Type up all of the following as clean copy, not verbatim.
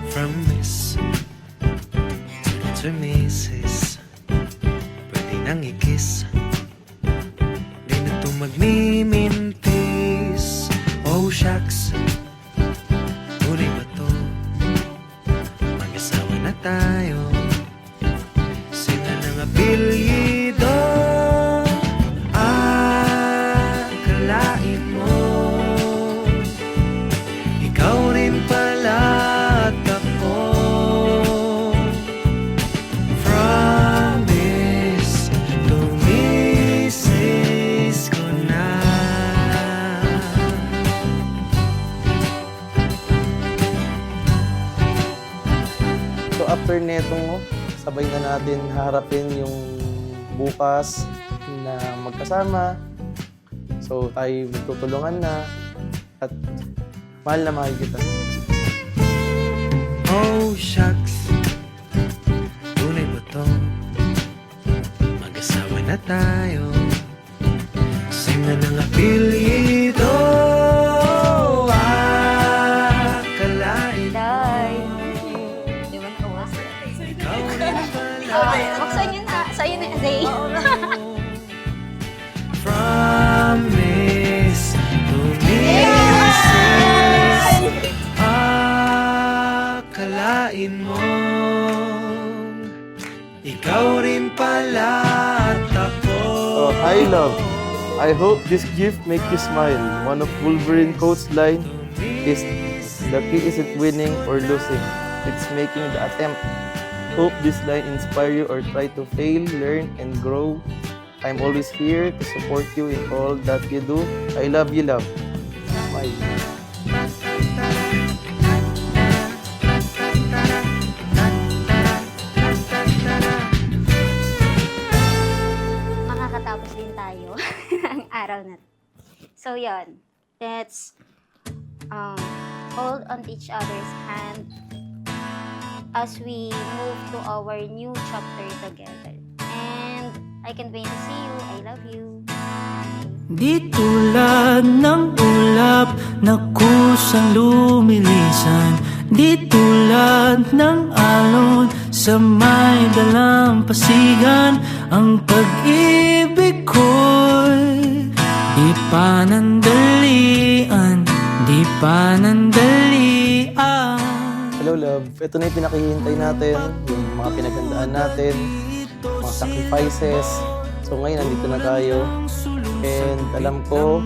From Miss to Mrs. Pwede nang i-kiss, di na to magmimintis. Oh shucks, tunay ba to? Mag-asawa na tayo. Sila ng apelyido. Akalain mo ikaw rin pala at ako. Promise to misis ko na. So after netong sabay na natin harapin yung bukas na magkasama. So tayo magtutulungan na at mahal na mahal kita. Oh shucks, tunay ba to? Mag-asawa na tayo. Sina ng apelyido. Akalain Day. Di ba nakawas? ikaw rin pala. Maksain yun na. Sa'yo na, Day. Promise to misis. Akalain mo ikaw rin pala at ako. Oh, hi love. I hope this gift make you smile. One of Wolverine coach line is the key isn't winning or losing. It's making the attempt. Hope this line inspire you or try to fail, learn, and grow. I'm always here to support you in all that you do. I love you, love. Bye. Makakatapos din tayo ang araw na to. So, yun. Let's hold on to each other's hand as we move to our new chapter together. And I can't wait to see you. I love you. Di tulad ng ulap na kusang lumilisan, di tulad ng alon sa may dalampasigan. Ang pag-ibig ko'y di panandalian, di panandalian. Hello, love. Ito na yung pinakihintay natin, yung mga pinaghandaan natin, mga sacrifices. So ngayon, nandito na tayo. And alam ko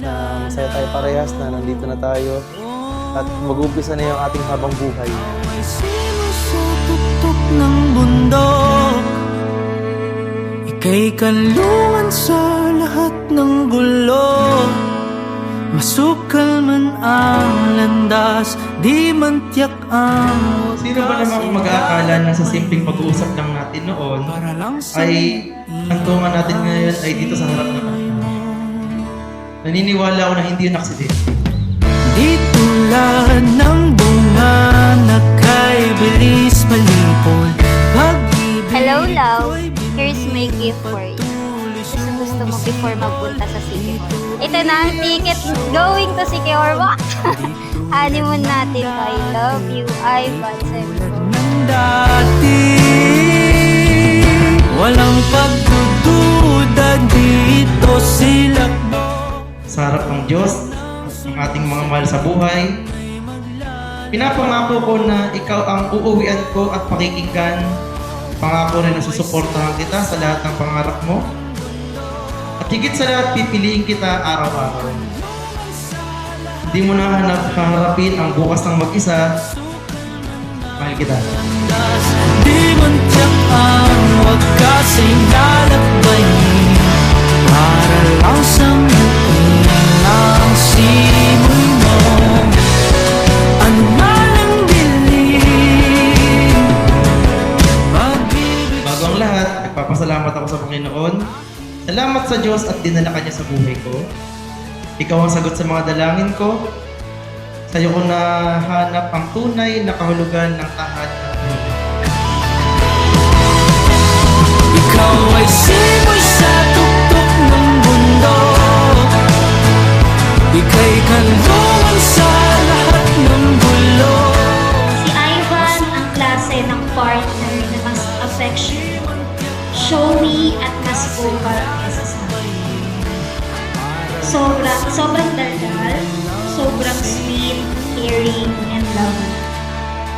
na masaya tayo parehas na nandito na tayo. At mag-umpisa na yung ating habang buhay. May sinusutok-tok ng bundok, ika'y kanlungan sa lahat ng gulo. Masukal man ang landas, di man tiyak ang Sino ba namang mag-aakala na sa simpleng pag-uusap lang natin noon para lang sa ay ang tungan natin ngayon ay dito sa harap ng kanya. Naniniwala ako na hindi yun aksidente. di tulad ng bunga na kay bilis malipol. Pag-ibig Hello, love. ko'y Here's my gift for you. Gusto mo before magpunta sa Sikihor. Ito na ang ticket going to Sikihor. What? Honeymoon natin. I love you. Ivan Sempo. ng dati, walang pagdududa dito silakbo. Sa harap ng Diyos, ang ating mga mahal sa buhay, pinapangako ko na ikaw ang uuwian ko at pakikinggan. Pangako rin na susuportahan kita sa lahat ng pangarap mo. At higit sa lahat, pipiliin kita araw-araw. Hindi mo na haharapin ang bukas ng mag-isa. Mahal kita. Di man tiyak ang wagkasing lalakbayin, para lang sa mutin ang simoy mo. Ano man ang dilim, pag-ibig. Bago ang lahat, nagpapasalamat ako sa Panginoon. Salamat Salamat sa Diyos at dinala ka niya sa buhay ko. Ikaw ang sagot sa mga dalangin ko. Sa iyo ko nahanap ang tunay na kahulugan ng tahad at buhay. Ikaw ay simoy sa tuktok ng mundo. Ika'y kanlungan sa lahat ng gulo. Si Ivan ang klase ng partner na mas affectionate, showy at mas vocal kesa sa akin. Sobrang daldal, sobrang sweet, caring, and loving.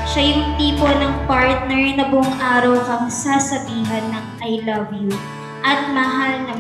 Siya yung tipo ng partner na buong araw kang sasabihan ng I love you at mahal na